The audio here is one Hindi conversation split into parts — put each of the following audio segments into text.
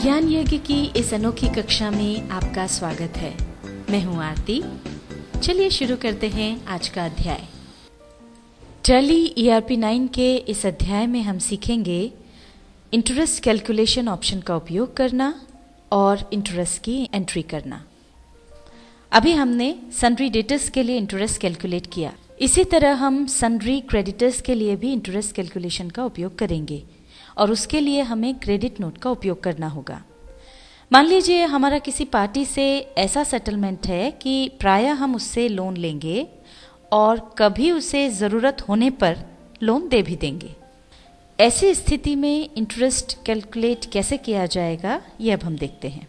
ज्ञान यज्ञ की इस अनोखी कक्षा में आपका स्वागत है। मैं हूं आरती। चलिए शुरू करते हैं आज का अध्याय। टैली ERP 9 के इस अध्याय में हम सीखेंगे इंटरेस्ट कैलकुलेशन ऑप्शन का उपयोग करना और इंटरेस्ट की एंट्री करना। अभी हमने सन्ड्री डेटर्स के लिए इंटरेस्ट कैलकुलेट किया। इसी तरह हम सन्ड्री क्रेडिटर्स के लिए भी इंटरेस्ट कैलकुलेशन का उपयोग करेंगे और उसके लिए हमें क्रेडिट नोट का उपयोग करना होगा। मान लीजिए हमारा किसी पार्टी से ऐसा सेटलमेंट है कि प्रायः हम उससे लोन लेंगे और कभी उसे ज़रूरत होने पर लोन दे भी देंगे। ऐसी स्थिति में इंटरेस्ट कैलकुलेट कैसे किया जाएगा ये अब हम देखते हैं।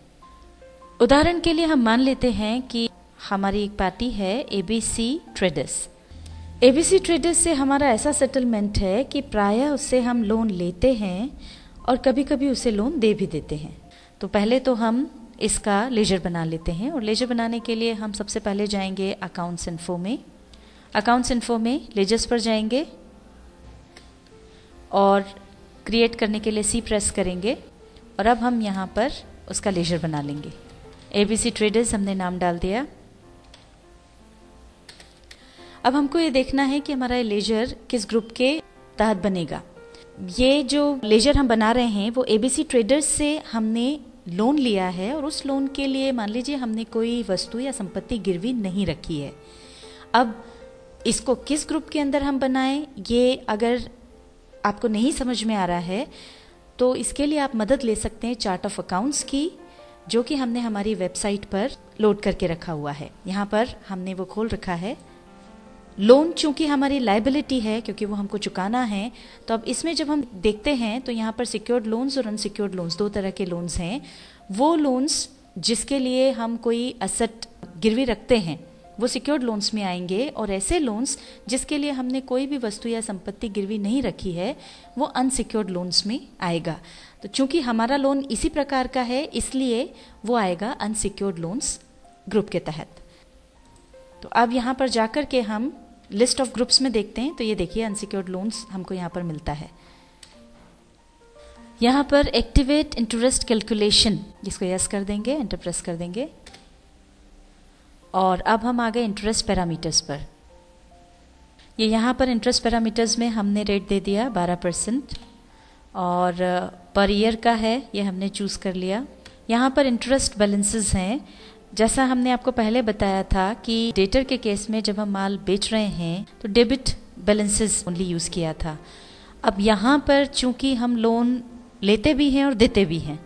उदाहरण के लिए हम मान लेते हैं कि हमारी एक पार्टी है ABC ट्रेडर्स। ABC ट्रेडर्स से हमारा ऐसा सेटलमेंट है कि प्रायः उससे हम लोन लेते हैं और कभी कभी उसे लोन दे भी देते हैं। तो पहले तो हम इसका लेजर बना लेते हैं और लेजर बनाने के लिए हम सबसे पहले जाएंगे अकाउंट्स इन्फो में। अकाउंट्स इन्फो में लेजर्स पर जाएंगे और क्रिएट करने के लिए C प्रेस करेंगे और अब हम यहाँ पर उसका लेजर बना लेंगे। ABC ट्रेडर्स हमने नाम डाल दिया। अब हमको ये देखना है कि हमारा लेजर किस ग्रुप के तहत बनेगा। ये जो लेजर हम बना रहे हैं वो ABC ट्रेडर्स से हमने लोन लिया है और उस लोन के लिए मान लीजिए हमने कोई वस्तु या संपत्ति गिरवी नहीं रखी है। अब इसको किस ग्रुप के अंदर हम बनाएं, ये अगर आपको नहीं समझ में आ रहा है तो इसके लिए आप मदद ले सकते हैं चार्ट ऑफ अकाउंट्स की, जो कि हमने हमारी वेबसाइट पर लोड करके रखा हुआ है। यहाँ पर हमने वो खोल रखा है। लोन चूंकि हमारी लायबिलिटी है क्योंकि वो हमको चुकाना है, तो अब इसमें जब हम देखते हैं तो यहाँ पर सिक्योर्ड लोन्स और अनसिक्योर्ड लोन्स दो तरह के लोन्स हैं। वो लोन्स जिसके लिए हम कोई असेट गिरवी रखते हैं वो सिक्योर्ड लोन्स में आएंगे और ऐसे लोन्स जिसके लिए हमने कोई भी वस्तु या संपत्ति गिरवी नहीं रखी है वो अनसिक्योर्ड लोन्स में आएगा। तो चूंकि हमारा लोन इसी प्रकार का है इसलिए वो आएगा अनसिक्योर्ड लोन्स ग्रुप के तहत। तो अब यहाँ पर जाकर के हम लिस्ट ऑफ ग्रुप्स में देखते हैं तो ये देखिए अनसिक्योर्ड लोन्स हमको यहाँ पर मिलता है। यहाँ पर एक्टिवेट इंटरेस्ट कैलकुलेशन, जिसको यस कर देंगे, एंटर प्रेस कर देंगे और अब हम आ गए इंटरेस्ट पैरामीटर्स पर। ये यहाँ पर इंटरेस्ट पैरामीटर्स में हमने रेट दे दिया 12% और पर ईयर का है, ये हमने चूज कर लिया। यहाँ पर इंटरेस्ट बैलेंसेस हैं। जैसा हमने आपको पहले बताया था कि डेटर के केस में जब हम माल बेच रहे हैं तो डेबिट बैलेंसेस ओनली यूज़ किया था। अब यहाँ पर चूंकि हम लोन लेते भी हैं और देते भी हैं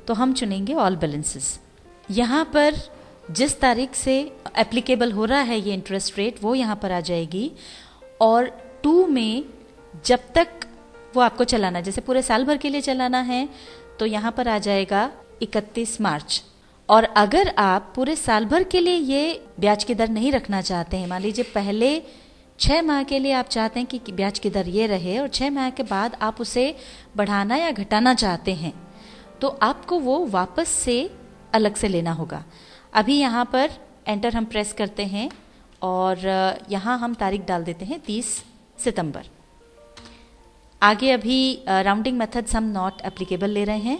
तो हम चुनेंगे ऑल बैलेंसेस। यहाँ पर जिस तारीख से एप्लीकेबल हो रहा है ये इंटरेस्ट रेट वो यहाँ पर आ जाएगी और 2 में जब तक वो आपको चलाना, जैसे पूरे साल भर के लिए चलाना है तो यहाँ पर आ जाएगा 31 मार्च। और अगर आप पूरे साल भर के लिए ये ब्याज की दर नहीं रखना चाहते हैं, मान लीजिए पहले 6 माह के लिए आप चाहते हैं कि ब्याज की दर ये रहे और 6 माह के बाद आप उसे बढ़ाना या घटाना चाहते हैं तो आपको वो वापस से अलग से लेना होगा। अभी यहाँ पर एंटर हम प्रेस करते हैं और यहाँ हम तारीख डाल देते हैं 30 सितंबर। आगे अभी राउंडिंग मेथड्स हम नॉट एप्लीकेबल ले रहे हैं।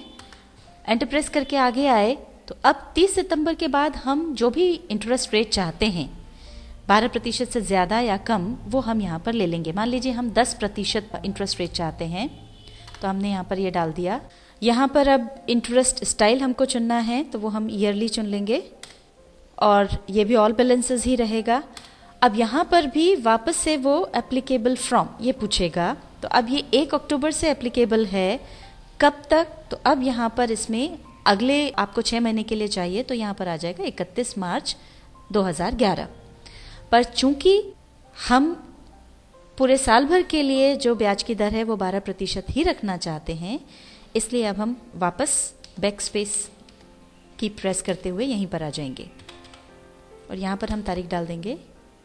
एंटर प्रेस करके आगे आए तो अब 30 सितंबर के बाद हम जो भी इंटरेस्ट रेट चाहते हैं 12% से ज़्यादा या कम वो हम यहाँ पर ले लेंगे। मान लीजिए हम 10% इंटरेस्ट रेट चाहते हैं तो हमने यहाँ पर ये डाल दिया। यहाँ पर अब इंटरेस्ट स्टाइल हमको चुनना है तो वो हम ईयरली चुन लेंगे और ये भी ऑल बैलेंसेस ही रहेगा। अब यहाँ पर भी वापस से वो एप्लीकेबल फ्रॉम ये पूछेगा तो अब ये 1 अक्टूबर से एप्लीकेबल है। कब तक? तो अब यहाँ पर इसमें अगले आपको 6 महीने के लिए चाहिए तो यहाँ पर आ जाएगा 31 मार्च 2011। पर चूंकि हम पूरे साल भर के लिए जो ब्याज की दर है वो 12% ही रखना चाहते हैं इसलिए अब हम वापस बैक स्पेस की प्रेस करते हुए यहीं पर आ जाएंगे और यहाँ पर हम तारीख डाल देंगे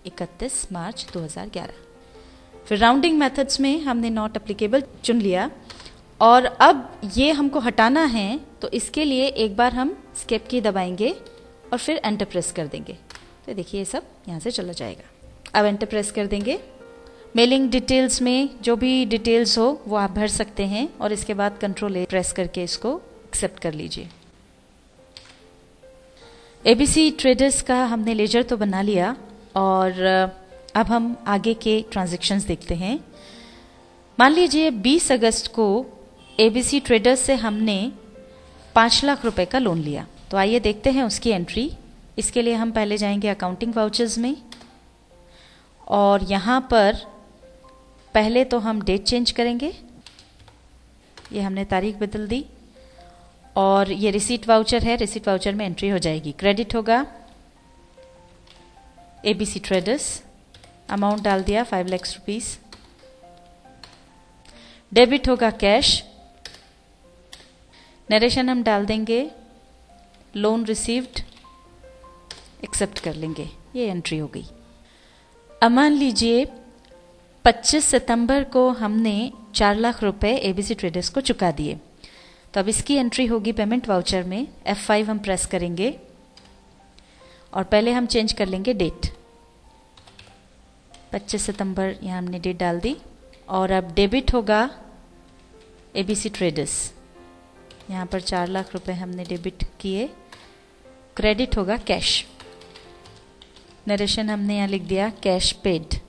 31 मार्च 2011। फिर राउंडिंग मेथड्स में हमने नॉट एप्लीकेबल चुन लिया और अब ये हमको हटाना है तो इसके लिए एक बार हम स्केप की दबाएंगे और फिर एंटर प्रेस कर देंगे तो देखिए ये सब यहाँ से चला जाएगा। अब एंटर प्रेस कर देंगे। मेलिंग डिटेल्स में जो भी डिटेल्स हो वो आप भर सकते हैं और इसके बाद कंट्रोल A प्रेस करके इसको एक्सेप्ट कर लीजिए। एबीसी ट्रेडर्स का हमने लेजर तो बना लिया और अब हम आगे के ट्रांजैक्शंस देखते हैं। मान लीजिए 20 अगस्त को एबीसी ट्रेडर्स से हमने 5 लाख रुपए का लोन लिया। तो आइए देखते हैं उसकी एंट्री। इसके लिए हम पहले जाएंगे अकाउंटिंग वाउचर्स में और यहाँ पर पहले तो हम डेट चेंज करेंगे। ये हमने तारीख बदल दी और ये रिसीट वाउचर है, रिसीट वाउचर में एंट्री हो जाएगी। क्रेडिट होगा एबीसी ट्रेडर्स, अमाउंट डाल दिया 5 लाख रुपीस। डेबिट होगा कैश, नरेशन हम डाल देंगे लोन रिसीव्ड, एक्सेप्ट कर लेंगे। ये एंट्री हो गई। अब मान लीजिए 25 सितंबर को हमने 4 लाख रुपए एबीसी ट्रेडर्स को चुका दिए। तो अब इसकी एंट्री होगी पेमेंट वाउचर में। F5 हम प्रेस करेंगे और पहले हम चेंज कर लेंगे डेट। 25 सितंबर यहाँ हमने डेट डाल दी और अब डेबिट होगा एबीसी ट्रेडर्स। यहाँ पर 4 लाख रुपए हमने डेबिट किए। क्रेडिट होगा कैश, नरेशन हमने यहाँ लिख दिया कैश पेड,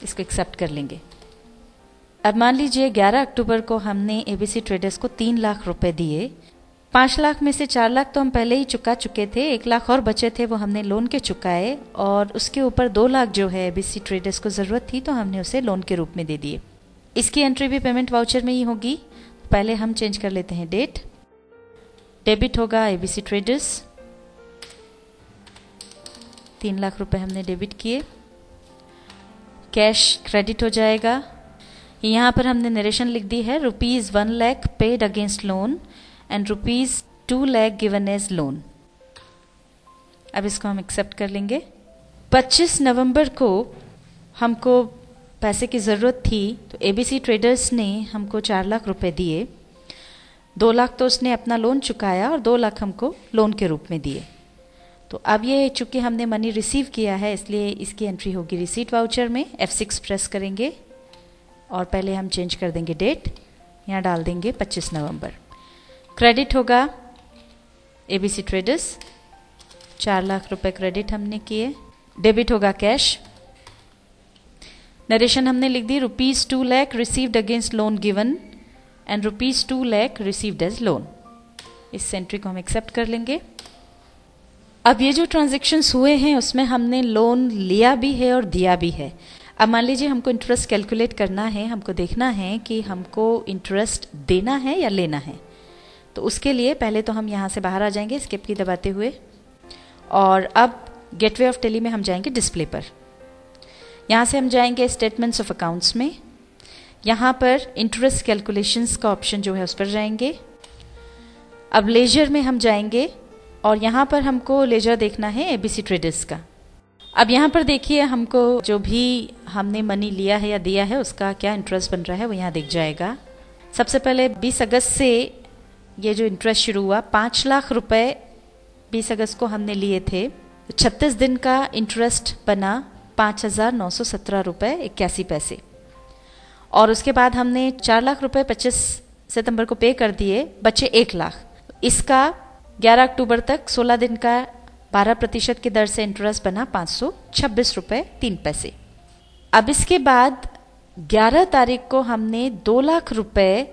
इसको एक्सेप्ट कर लेंगे। अब मान लीजिए 11 अक्टूबर को हमने एबीसी ट्रेडर्स को 3 लाख रुपए दिए। 5 लाख में से 4 लाख तो हम पहले ही चुका चुके थे, 1 लाख और बचे थे वो हमने लोन के चुकाए और उसके ऊपर 2 लाख जो है एबीसी ट्रेडर्स को जरूरत थी तो हमने उसे लोन के रूप में दे दिए। इसकी एंट्री भी पेमेंट वाउचर में ही होगी। पहले हम चेंज कर लेते हैं डेट। डेबिट होगा एबीसी ट्रेडर्स, 3 लाख रुपए हमने डेबिट किए। कैश क्रेडिट हो जाएगा। यहाँ पर हमने नरेशन लिख दी है ₹1 lakh paid against loan and ₹2 lakh given as loan. अब इसको हम एक्सेप्ट कर लेंगे। 25 नवंबर को हमको पैसे की ज़रूरत थी तो एबीसी ट्रेडर्स ने हमको 4 लाख रुपए दिए। 2 लाख तो उसने अपना लोन चुकाया और 2 लाख हमको लोन के रूप में दिए। तो अब ये चूंकि हमने मनी रिसीव किया है इसलिए इसकी एंट्री होगी रिसीट वाउचर में। F6 प्रेस करेंगे और पहले हम चेंज कर देंगे डेट, यहाँ डाल देंगे 25 नवंबर। क्रेडिट होगा एबीसी ट्रेडर्स, 4 लाख रुपए क्रेडिट हमने किए। डेबिट होगा कैश, नरेशन हमने लिख दी ₹2 lakh received against loan given and ₹2 lakh received as loan. इस एंट्री को हम एक्सेप्ट कर लेंगे। अब ये जो ट्रांजैक्शंस हुए हैं उसमें हमने लोन लिया भी है और दिया भी है। अब मान लीजिए हमको इंटरेस्ट कैलकुलेट करना है, हमको देखना है कि हमको इंटरेस्ट देना है या लेना है। तो उसके लिए पहले तो हम यहाँ से बाहर आ जाएंगे स्किप की दबाते हुए और अब गेटवे ऑफ टेली में हम जाएंगे डिस्प्ले पर। यहाँ से हम जाएंगे स्टेटमेंट्स ऑफ अकाउंट्स में। यहाँ पर इंटरेस्ट कैलकुलेशंस का ऑप्शन जो है उस पर जाएंगे। अब लेजर में हम जाएंगे और यहाँ पर हमको लेजर देखना है एबीसी ट्रेडर्स का। अब यहाँ पर देखिए हमको जो भी हमने मनी लिया है या दिया है उसका क्या इंटरेस्ट बन रहा है वो यहाँ दिख जाएगा। सबसे पहले 20 अगस्त से ये जो इंटरेस्ट शुरू हुआ, 5 लाख रुपए 20 अगस्त को हमने लिए थे। 36 दिन का इंटरेस्ट बना 5,917 रुपए 81 पैसे और उसके बाद हमने 4 लाख रुपए 25 सितंबर को पे कर दिए, बचे 1 लाख। इसका 11 अक्टूबर तक 16 दिन का 12% की दर से इंटरेस्ट बना 526 रुपए 3 पैसे। अब इसके बाद 11 तारीख को हमने 2 लाख रुपए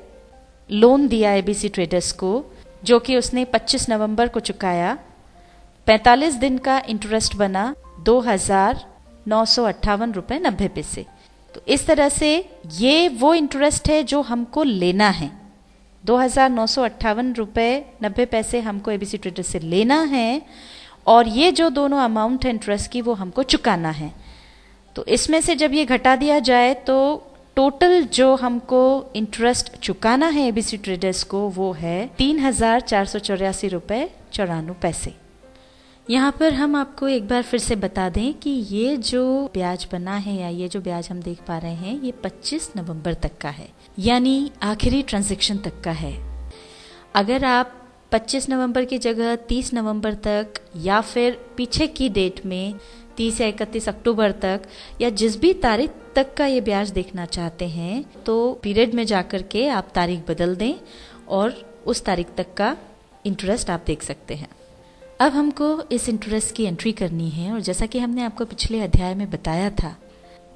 लोन दिया एबीसी ट्रेडर्स को, जो कि उसने 25 नवंबर को चुकाया। 45 दिन का इंटरेस्ट बना 2,958 रुपए 90 पैसे। तो इस तरह से ये वो इंटरेस्ट है जो हमको लेना है। 2,958 रुपए 90 पैसे हमको एबीसी ट्रेडर्स से लेना है और ये जो दोनों अमाउंट है इंटरेस्ट की वो हमको चुकाना है। तो इसमें से जब ये घटा दिया जाए तो टोटल जो हमको इंटरेस्ट चुकाना है एबीसी ट्रेडर्स को वो है 3,484 रुपए 94 पैसे। यहाँ पर हम आपको एक बार फिर से बता दें कि ये जो ब्याज बना है या ये जो ब्याज हम देख पा रहे हैं ये 25 नवंबर तक का है, यानी आखिरी ट्रांजैक्शन तक का है। अगर आप 25 नवंबर की जगह 30 नवंबर तक या फिर पीछे की डेट में 30 या 31 अक्टूबर तक या जिस भी तारीख तक का ये ब्याज देखना चाहते हैं तो पीरियड में जाकर के आप तारीख बदल दें और उस तारीख तक का इंटरेस्ट आप देख सकते हैं। अब हमको इस इंटरेस्ट की एंट्री करनी है, और जैसा कि हमने आपको पिछले अध्याय में बताया था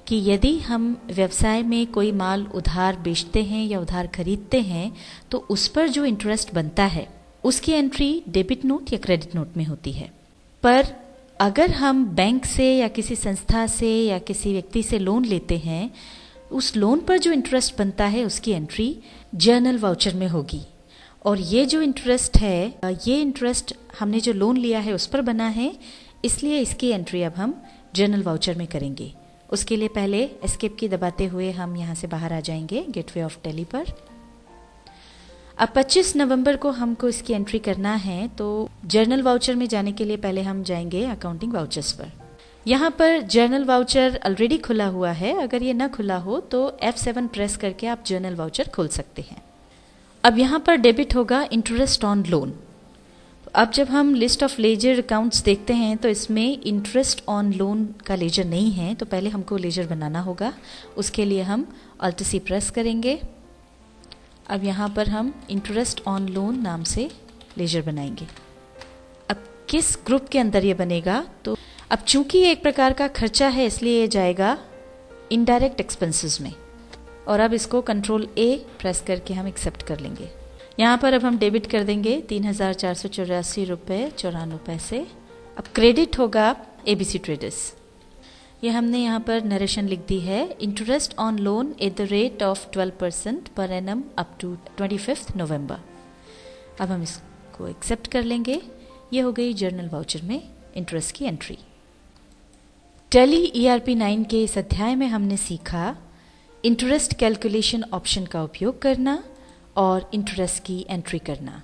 कि यदि हम व्यवसाय में कोई माल उधार बेचते हैं या उधार खरीदते हैं तो उस पर जो इंटरेस्ट बनता है उसकी एंट्री डेबिट नोट या क्रेडिट नोट में होती है। पर अगर हम बैंक से या किसी संस्था से या किसी व्यक्ति से लोन लेते हैं, उस लोन पर जो इंटरेस्ट बनता है उसकी एंट्री जर्नल वाउचर में होगी। और ये जो इंटरेस्ट है, ये इंटरेस्ट हमने जो लोन लिया है उस पर बना है, इसलिए इसकी एंट्री अब हम जर्नल वाउचर में करेंगे। उसके लिए पहले एस्केप की दबाते हुए हम यहाँ से बाहर आ जाएंगे गेटवे ऑफ टैली पर। अब 25 नवंबर को हमको इसकी एंट्री करना है, तो जर्नल वाउचर में जाने के लिए पहले हम जाएंगे अकाउंटिंग वाउचर्स पर। यहाँ पर जर्नल वाउचर ऑलरेडी खुला हुआ है, अगर ये ना खुला हो तो F7 प्रेस करके आप जर्नल वाउचर खोल सकते हैं। अब यहाँ पर डेबिट होगा इंटरेस्ट ऑन लोन। अब जब हम लिस्ट ऑफ लेजर अकाउंट्स देखते हैं तो इसमें इंटरेस्ट ऑन लोन का लेजर नहीं है, तो पहले हमको लेजर बनाना होगा। उसके लिए हम Alt+C प्रेस करेंगे। अब यहाँ पर हम इंटरेस्ट ऑन लोन नाम से लेजर बनाएंगे। अब किस ग्रुप के अंदर ये बनेगा, तो अब चूंकि ये एक प्रकार का खर्चा है इसलिए ये जाएगा इनडायरेक्ट एक्सपेंसेस में। और अब इसको Ctrl+A प्रेस करके हम एक्सेप्ट कर लेंगे। यहाँ पर अब हम डेबिट कर देंगे 3,484 रुपये 94 पैसे। अब क्रेडिट होगा ABC ट्रेडर्स। ये हमने यहाँ पर नरेशन लिख दी है, interest on loan at the rate of 12% per annum up to 25 नवंबर। अब हम इसको एक्सेप्ट कर लेंगे। ये हो गई जर्नल वाउचर में इंटरेस्ट की एंट्री। टैली ERP 9 के इस अध्याय में हमने सीखा इंटरेस्ट कैलकुलेशन ऑप्शन का उपयोग करना और इंटरेस्ट की एंट्री करना।